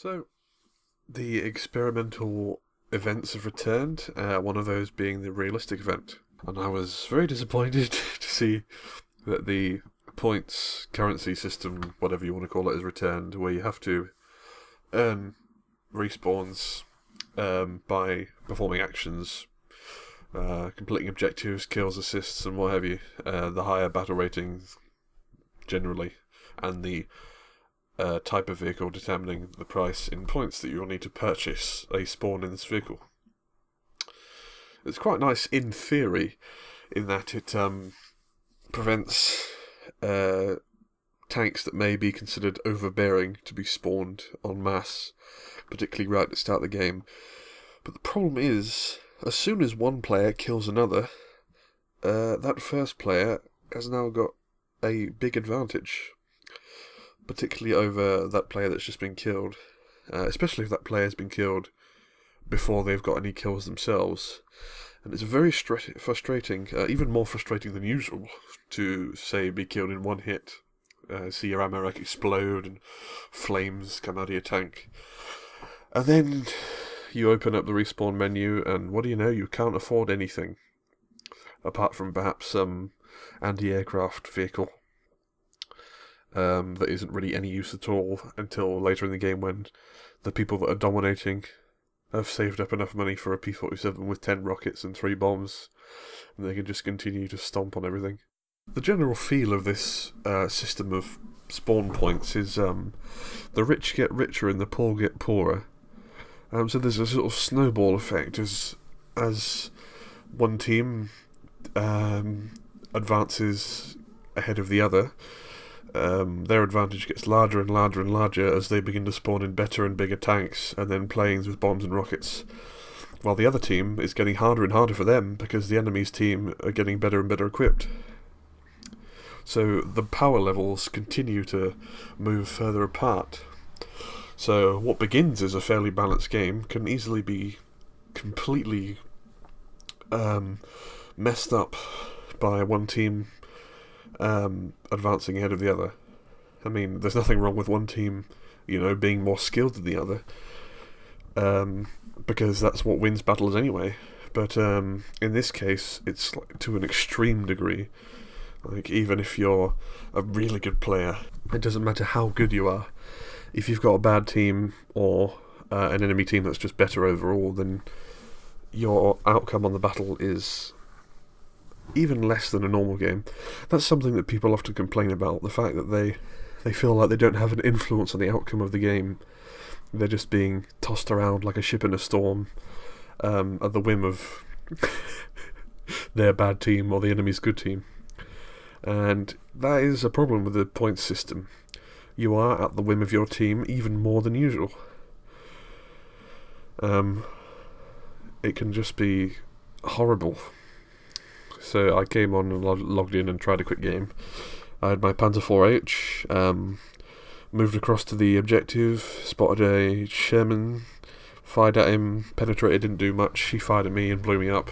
So, the experimental events have returned, one of those being the realistic event. And I was very disappointed to see that the points currency system, whatever you want to call it, has returned, where you have to earn respawns by performing actions, completing objectives, kills, assists, and what have you. The higher battle ratings, generally, and the type of vehicle determining the price in points that you'll need to purchase a spawn in this vehicle. It's quite nice in theory, in that it prevents tanks that may be considered overbearing to be spawned en masse, particularly right at the start of the game. But the problem is, as soon as one player kills another, that first player has now got a big advantage, particularly over that player that's just been killed, especially if that player has been killed before they've got any kills themselves. And it's very frustrating, even more frustrating than usual, to, say, be killed in one hit, see your ammo rack explode and flames come out of your tank. And then you open up the respawn menu, and what do you know, you can't afford anything, apart from perhaps some anti-aircraft vehicle that isn't really any use at all until later in the game, when the people that are dominating have saved up enough money for a P-47 with 10 rockets and 3 bombs, and they can just continue to stomp on everything. The general feel of this system of spawn points is the rich get richer and the poor get poorer. So there's a sort of snowball effect as one team advances ahead of the other. Their advantage gets larger and larger and larger as they begin to spawn in better and bigger tanks and then planes with bombs and rockets, while the other team is getting harder and harder for them because the enemy's team are getting better and better equipped. So the power levels continue to move further apart. So what begins as a fairly balanced game can easily be completely messed up by one team advancing ahead of the other. I mean, there's nothing wrong with one team, being more skilled than the other, because that's what wins battles anyway. But in this case, it's to an extreme degree. Like, even if you're a really good player, it doesn't matter how good you are. If you've got a bad team or an enemy team that's just better overall, then your outcome on the battle is even less than a normal game. That's something that people often complain about, the fact that they feel like they don't have an influence on the outcome of the game. They're just being tossed around like a ship in a storm, at the whim of their bad team or the enemy's good team. And that is a problem with the points system. You are at the whim of your team even more than usual. It can just be horrible. So I came on and logged in and tried a quick game. I had my Panzer IV-H, moved across to the objective, spotted a Sherman, fired at him, penetrated, didn't do much. He fired at me and blew me up.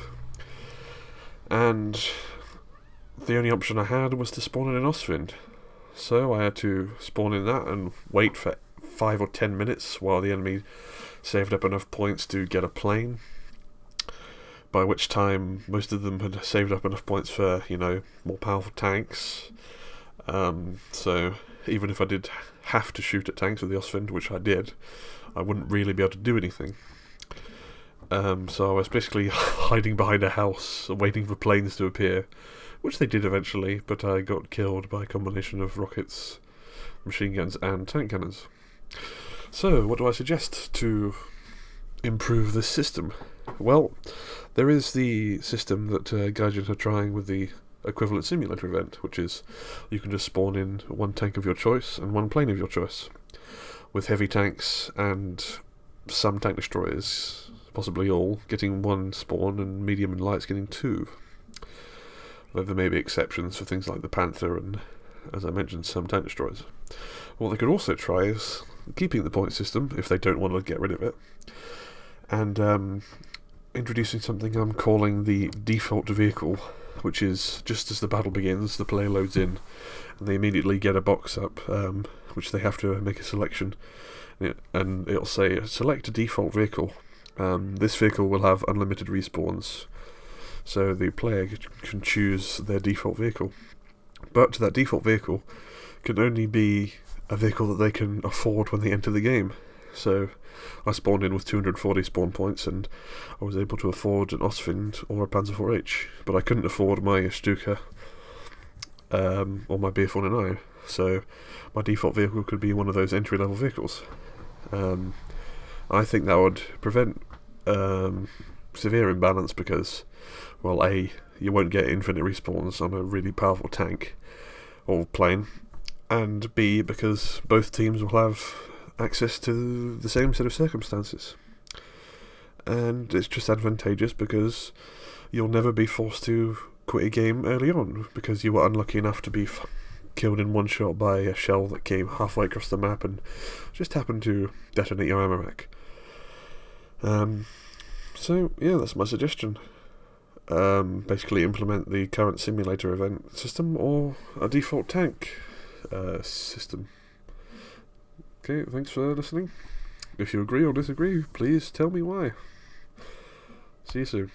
And the only option I had was to spawn in an Ostwind. So I had to spawn in that and wait for 5 or 10 minutes while the enemy saved up enough points to get a plane, by which time most of them had saved up enough points for, more powerful tanks. So even if I did have to shoot at tanks with the Ostwind, which I did, I wouldn't really be able to do anything. So I was basically hiding behind a house, waiting for planes to appear, which they did eventually, but I got killed by a combination of rockets, machine guns, and tank cannons. So, what do I suggest to improve this system? Well, there is the system that Gaijin are trying with the equivalent simulator event, which is you can just spawn in one tank of your choice and one plane of your choice, with heavy tanks and some tank destroyers, possibly all, getting one spawn and medium and lights getting 2. Though there may be exceptions for things like the Panther and, as I mentioned, some tank destroyers. What they could also try is keeping the point system, if they don't want to get rid of it, and introducing something I'm calling the default vehicle, which is just as the battle begins, the player loads in, and they immediately get a box up, which they have to make a selection, and it'll say select a default vehicle. This vehicle will have unlimited respawns, so the player can choose their default vehicle. But that default vehicle can only be a vehicle that they can afford when they enter the game. So I spawned in with 240 spawn points, and I was able to afford an Ostwind or a Panzer IV-H, but I couldn't afford my Stuka or my Bf1i, so my default vehicle could be one of those entry-level vehicles. I think that would prevent severe imbalance because, well, A, you won't get infinite respawns on a really powerful tank or plane, and B, because both teams will have access to the same set of circumstances. And it's just advantageous because you'll never be forced to quit a game early on because you were unlucky enough to be killed in one shot by a shell that came halfway across the map and just happened to detonate your ammo rack. So yeah, that's my suggestion. Basically implement the current simulator event system or a default tank system. Okay, thanks for listening. If you agree or disagree, please tell me why. See you soon.